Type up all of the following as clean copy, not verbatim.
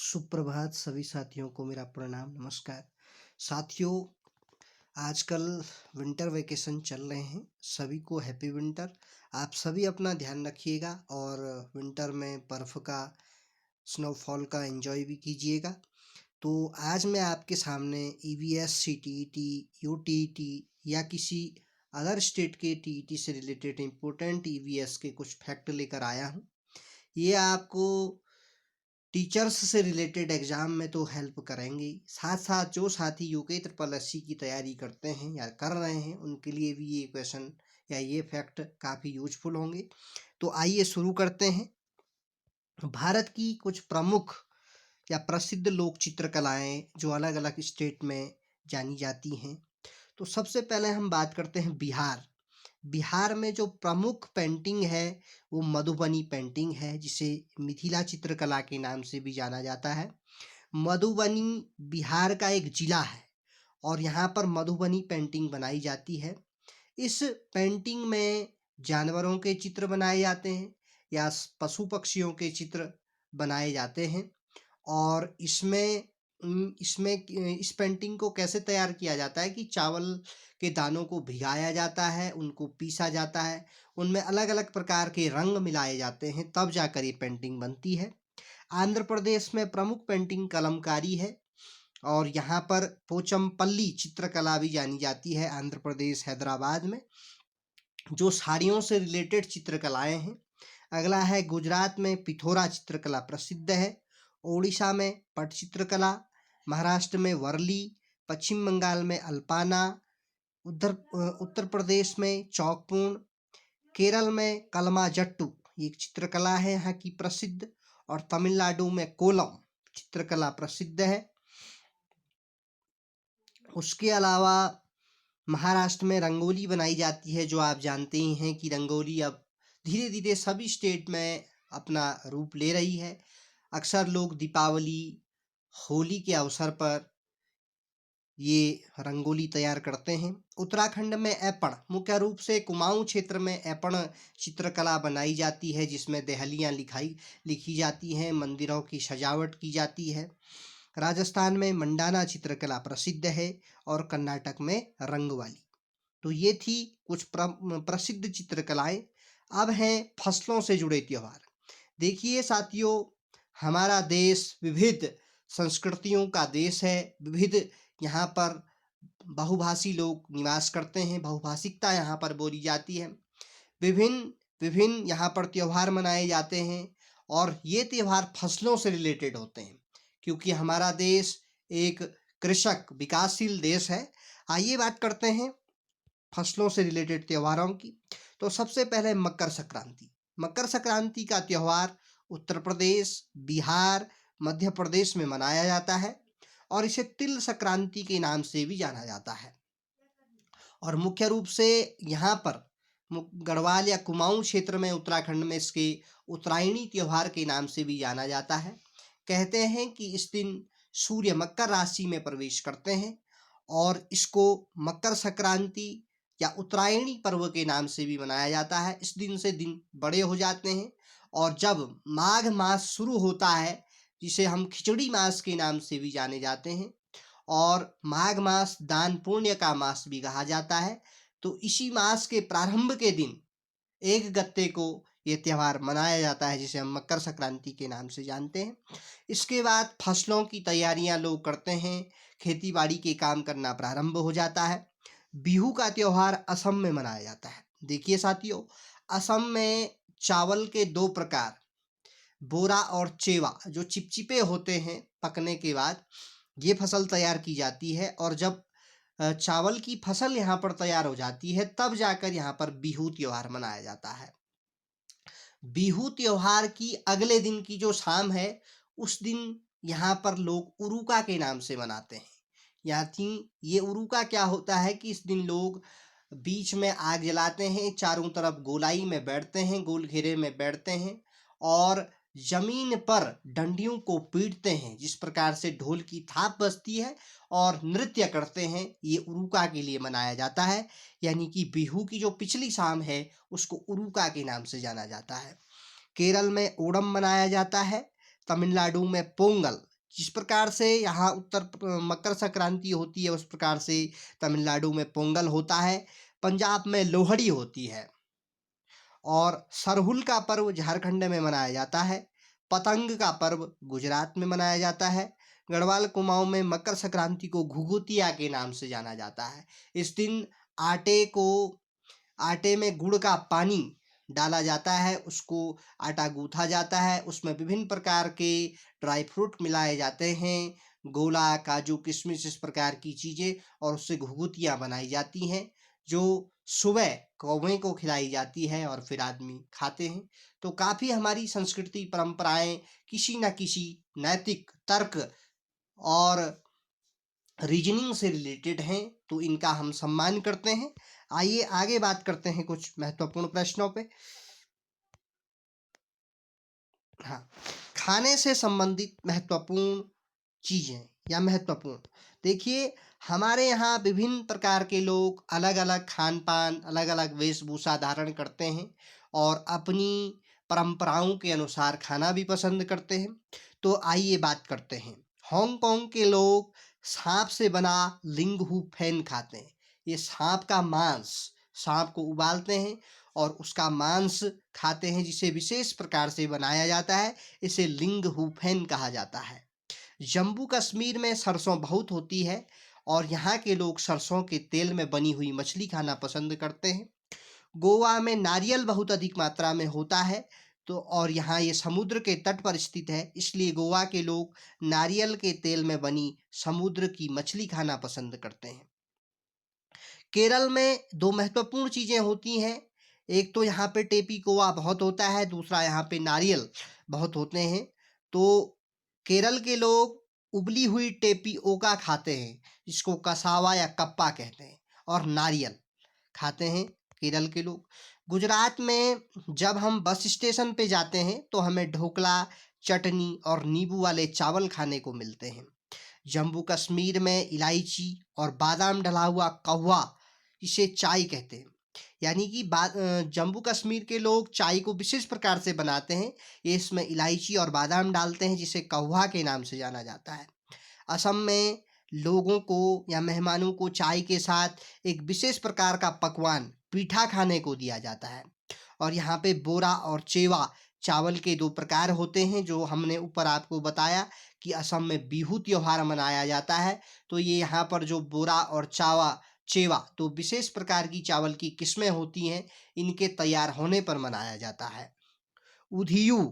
सुप्रभात सभी साथियों को मेरा प्रणाम नमस्कार। साथियों, आजकल विंटर वेकेशन चल रहे हैं। सभी को हैप्पी विंटर। आप सभी अपना ध्यान रखिएगा और विंटर में बर्फ़ का, स्नोफॉल का एंजॉय भी कीजिएगा। तो आज मैं आपके सामने ईवीएस, सीटीईटी, यूटीईटी या किसी अदर स्टेट के टीईटी से रिलेटेड इम्पोर्टेंट ईवीएस के कुछ फैक्ट लेकर आया हूँ। ये आपको टीचर्स से रिलेटेड एग्ज़ाम में तो हेल्प करेंगे ही, साथ साथ जो साथी यूके ट्रिपल एससी की तैयारी करते हैं या कर रहे हैं उनके लिए भी ये क्वेश्चन या ये फैक्ट काफ़ी यूजफुल होंगे। तो आइए शुरू करते हैं। भारत की कुछ प्रमुख या प्रसिद्ध लोक चित्रकलाएँ जो अलग अलग स्टेट में जानी जाती हैं। तो सबसे पहले हम बात करते हैं बिहार। बिहार में जो प्रमुख पेंटिंग है वो मधुबनी पेंटिंग है, जिसे मिथिला चित्रकला के नाम से भी जाना जाता है। मधुबनी बिहार का एक जिला है और यहाँ पर मधुबनी पेंटिंग बनाई जाती है। इस पेंटिंग में जानवरों के चित्र बनाए जाते हैं या पशु पक्षियों के चित्र बनाए जाते हैं। और इस पेंटिंग को कैसे तैयार किया जाता है कि चावल के दानों को भिगाया जाता है, उनको पीसा जाता है, उनमें अलग अलग प्रकार के रंग मिलाए जाते हैं, तब जाकर ये पेंटिंग बनती है। आंध्र प्रदेश में प्रमुख पेंटिंग कलमकारी है और यहाँ पर पोचमपल्ली चित्रकला भी जानी जाती है आंध्र प्रदेश हैदराबाद में, जो साड़ियों से रिलेटेड चित्रकलाएँ हैं। अगला है गुजरात में पिथोरा चित्रकला प्रसिद्ध है, ओडिशा में पट चित्रकला, महाराष्ट्र में वर्ली, पश्चिम बंगाल में अल्पाना, उत्तर प्रदेश में चौकपूर्ण, केरल में कलमाजट्टू ये एक चित्रकला है यहाँ की प्रसिद्ध, और तमिलनाडु में कोलम चित्रकला प्रसिद्ध है। उसके अलावा महाराष्ट्र में रंगोली बनाई जाती है, जो आप जानते ही हैं कि रंगोली अब धीरे धीरे सभी स्टेट में अपना रूप ले रही है। अक्सर लोग दीपावली, होली के अवसर पर ये रंगोली तैयार करते हैं। उत्तराखंड में ऐपण, मुख्य रूप से कुमाऊं क्षेत्र में ऐपण चित्रकला बनाई जाती है, जिसमें देहलियाँ लिखी जाती हैं, मंदिरों की सजावट की जाती है। राजस्थान में मंडाना चित्रकला प्रसिद्ध है और कर्नाटक में रंगवाली। तो ये थी कुछ प्रसिद्ध चित्रकलाएं। अब हैं फसलों से जुड़े त्योहार। देखिए साथियों, हमारा देश विविध संस्कृतियों का देश है। विविध यहाँ पर बहुभाषी लोग निवास करते हैं, बहुभाषिकता यहाँ पर बोली जाती है। विभिन्न विभिन्न यहाँ पर त्योहार मनाए जाते हैं और ये त्योहार फसलों से रिलेटेड होते हैं, क्योंकि हमारा देश एक कृषक विकासशील देश है। आइए बात करते हैं फसलों से रिलेटेड त्योहारों की। तो सबसे पहले मकर संक्रांति। मकर संक्रांति का त्यौहार उत्तर प्रदेश, बिहार, मध्य प्रदेश में मनाया जाता है और इसे तिल संक्रांति के नाम से भी जाना जाता है। और मुख्य रूप से यहाँ पर गढ़वाल या कुमाऊं क्षेत्र में उत्तराखंड में इसके उत्तरायणी त्यौहार के नाम से भी जाना जाता है। कहते हैं कि इस दिन सूर्य मकर राशि में प्रवेश करते हैं और इसको मकर संक्रांति या उत्तरायणी पर्व के नाम से भी मनाया जाता है। इस दिन से दिन बड़े हो जाते हैं और जब माघ मास शुरू होता है, जिसे हम खिचड़ी मास के नाम से भी जाने जाते हैं, और माघ मास दान पुण्य का मास भी कहा जाता है, तो इसी मास के प्रारंभ के दिन 1 गत्ते को ये त्यौहार मनाया जाता है, जिसे हम मकर संक्रांति के नाम से जानते हैं। इसके बाद फसलों की तैयारियां लोग करते हैं, खेती बाड़ी के काम करना प्रारंभ हो जाता है। बिहू का त्यौहार असम में मनाया जाता है। देखिए साथियों, असम में चावल के 2 प्रकार, बोरा और चेवा, जो चिपचिपे होते हैं पकने के बाद, ये फसल तैयार की जाती है। और जब चावल की फसल यहाँ पर तैयार हो जाती है, तब जाकर यहाँ पर बिहू त्यौहार मनाया जाता है। बिहू त्योहार की अगले दिन की जो शाम है, उस दिन यहाँ पर लोग उरुका के नाम से मनाते हैं। ये उरुका क्या होता है कि इस दिन लोग बीच में आग जलाते हैं, चारों तरफ गोलाई में बैठते हैं, गोल घेरे में बैठते हैं और जमीन पर डंडियों को पीटते हैं, जिस प्रकार से ढोल की थाप बजती है, और नृत्य करते हैं। ये उरुका के लिए मनाया जाता है, यानी कि बिहू की जो पिछली शाम है उसको उरुका के नाम से जाना जाता है। केरल में ओणम मनाया जाता है, तमिलनाडु में पोंगल जिस प्रकार से यहाँ मकर संक्रांति होती है, उस प्रकार से तमिलनाडु में पोंगल होता है, पंजाब में लोहड़ी होती है, और सरहुल का पर्व झारखंड में मनाया जाता है। पतंग का पर्व गुजरात में मनाया जाता है। गढ़वाल कुमाऊं में मकर संक्रांति को घुघुतिया के नाम से जाना जाता है। इस दिन आटे में गुड़ का पानी डाला जाता है, उसको आटा गूंथा जाता है, उसमें विभिन्न प्रकार के ड्राई फ्रूट मिलाए जाते हैं, गोला, काजू, किशमिश, इस प्रकार की चीज़ें, और उससे घुघुतियाँ बनाई जाती हैं, जो सुबह कौवे को खिलाई जाती है और फिर आदमी खाते हैं। तो काफ़ी हमारी संस्कृति परंपराएं किसी न किसी नैतिक तर्क और रीजनिंग से रिलेटेड हैं, तो इनका हम सम्मान करते हैं। आइए आगे बात करते हैं कुछ महत्वपूर्ण प्रश्नों पे। हाँ, खाने से संबंधित महत्वपूर्ण चीज़ें या महत्वपूर्ण, देखिए हमारे यहाँ विभिन्न प्रकार के लोग अलग अलग खान पान, अलग अलग वेशभूषा धारण करते हैं और अपनी परंपराओं के अनुसार खाना भी पसंद करते हैं। तो आइए बात करते हैं। हांगकांग के लोग सांप से बना लिंग हू फैन खाते हैं। ये सांप का मांस, सांप को उबालते हैं और उसका मांस खाते हैं, जिसे विशेष प्रकार से बनाया जाता है। इसे लिंग हू फैन कहा जाता है। जम्मू कश्मीर में सरसों बहुत होती है और यहाँ के लोग सरसों के तेल में बनी हुई मछली खाना पसंद करते हैं। गोवा में नारियल बहुत अधिक मात्रा में होता है, तो और यहाँ ये समुद्र के तट पर स्थित है, इसलिए गोवा के लोग नारियल के तेल में बनी समुद्र की मछली खाना पसंद करते हैं। केरल में दो महत्वपूर्ण चीज़ें होती हैं, एक तो यहाँ पे टेपी कोवा बहुत होता है, दूसरा यहाँ पे नारियल बहुत होते हैं। तो केरल के लोग उबली हुई टेपी ओका खाते हैं, जिसको कसावा या कप्पा कहते हैं, और नारियल खाते हैं केरल के लोग। गुजरात में जब हम बस स्टेशन पे जाते हैं तो हमें ढोकला, चटनी और नींबू वाले चावल खाने को मिलते हैं। जम्मू कश्मीर में इलायची और बादाम डला हुआ कहवा, इसे चाय कहते हैं। यानी कि जम्मू कश्मीर के लोग चाय को विशेष प्रकार से बनाते हैं, ये इसमें इलायची और बादाम डालते हैं, जिसे कहवा के नाम से जाना जाता है। असम में लोगों को या मेहमानों को चाय के साथ एक विशेष प्रकार का पकवान पीठा खाने को दिया जाता है। और यहाँ पे बोरा और चेवा चावल के दो प्रकार होते हैं, जो हमने ऊपर आपको बताया कि असम में बिहू त्योहार मनाया जाता है। तो ये यहाँ पर जो बोरा और चेवा तो विशेष प्रकार की चावल की किस्में होती हैं, इनके तैयार होने पर मनाया जाता है। उधियू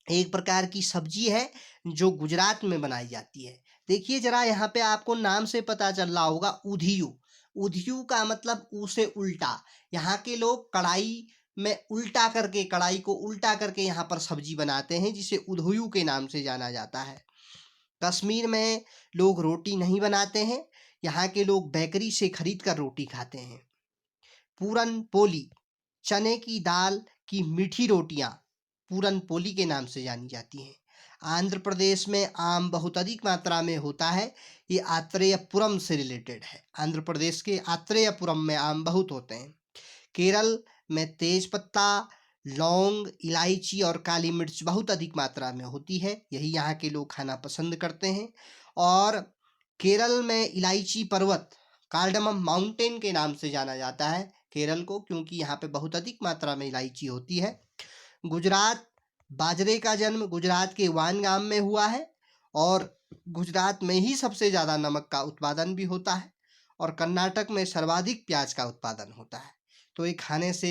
एक प्रकार की सब्जी है जो गुजरात में बनाई जाती है। देखिए जरा यहाँ पे आपको नाम से पता चल रहा होगा, उधियू। उधियू का मतलब ऊ से उल्टा। यहाँ के लोग कढ़ाई को उल्टा करके यहाँ पर सब्जी बनाते हैं, जिसे उधियू के नाम से जाना जाता है। कश्मीर में लोग रोटी नहीं बनाते हैं, यहाँ के लोग बेकरी से खरीद कर रोटी खाते हैं। पूरन पोली, चने की दाल की मीठी रोटियां पूरन पोली के नाम से जानी जाती हैं। आंध्र प्रदेश में आम बहुत अधिक मात्रा में होता है, ये आत्रेयपुरम से रिलेटेड है। आंध्र प्रदेश के आत्रेयपुरम में आम बहुत होते हैं। केरल में तेज पत्ता, लौंग, इलायची और काली मिर्च बहुत अधिक मात्रा में होती है, यही यहाँ के लोग खाना पसंद करते हैं। और केरल में इलायची पर्वत, कार्डमम माउंटेन के नाम से जाना जाता है केरल को, क्योंकि यहाँ पे बहुत अधिक मात्रा में इलायची होती है। गुजरात, बाजरे का जन्म गुजरात के वानगाम में हुआ है और गुजरात में ही सबसे ज़्यादा नमक का उत्पादन भी होता है, और कर्नाटक में सर्वाधिक प्याज का उत्पादन होता है। तो ये खाने से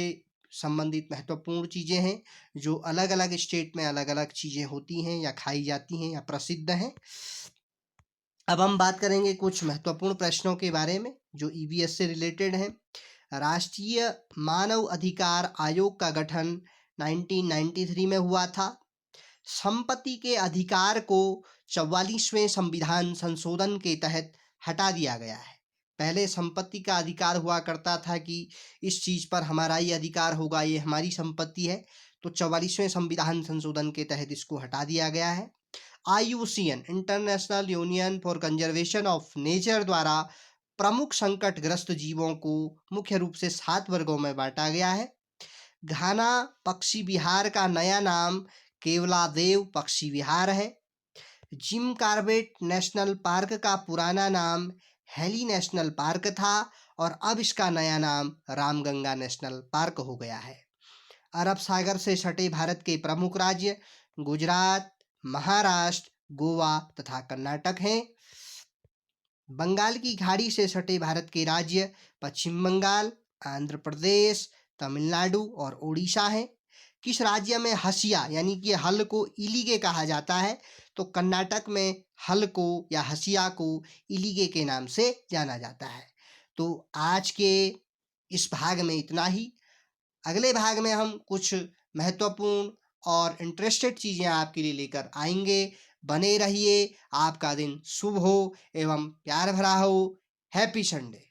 संबंधित महत्वपूर्ण चीज़ें हैं, जो अलग अलग स्टेट में अलग अलग चीज़ें होती हैं या खाई जाती हैं या प्रसिद्ध हैं। अब हम बात करेंगे कुछ महत्वपूर्ण प्रश्नों के बारे में जो ईवीएस से रिलेटेड हैं। राष्ट्रीय मानव अधिकार आयोग का गठन 1993 में हुआ था। संपत्ति के अधिकार को 44वें संविधान संशोधन के तहत हटा दिया गया है। पहले संपत्ति का अधिकार हुआ करता था कि इस चीज़ पर हमारा ही अधिकार होगा, ये हमारी संपत्ति है, तो 44वें संविधान संशोधन के तहत इसको हटा दिया गया है। IUCN, international union for conservation of nature द्वारा प्रमुख संकटग्रस्त जीवों को मुख्य रूप से 7 वर्गों में बांटा गया है। घाना पक्षी विहार का नया नाम केवलादेव पक्षी विहार है। जिम कॉर्बेट नेशनल पार्क का पुराना नाम हेली नेशनल पार्क था और अब इसका नया नाम रामगंगा नेशनल पार्क हो गया है। अरब सागर से सटे भारत के प्रमुख राज्य गुजरात, महाराष्ट्र, गोवा तथा कर्नाटक हैं। बंगाल की खाड़ी से सटे भारत के राज्य पश्चिम बंगाल, आंध्र प्रदेश, तमिलनाडु और उड़ीसा हैं। किस राज्य में हसिया यानी कि हल को इलिगे कहा जाता है? तो कर्नाटक में हल को या हसिया को इलिगे के नाम से जाना जाता है। तो आज के इस भाग में इतना ही। अगले भाग में हम कुछ महत्वपूर्ण और इंटरेस्टेड चीज़ें आपके लिए लेकर आएंगे। बने रहिए। आपका दिन शुभ हो एवं प्यार भरा हो। Happy Sunday.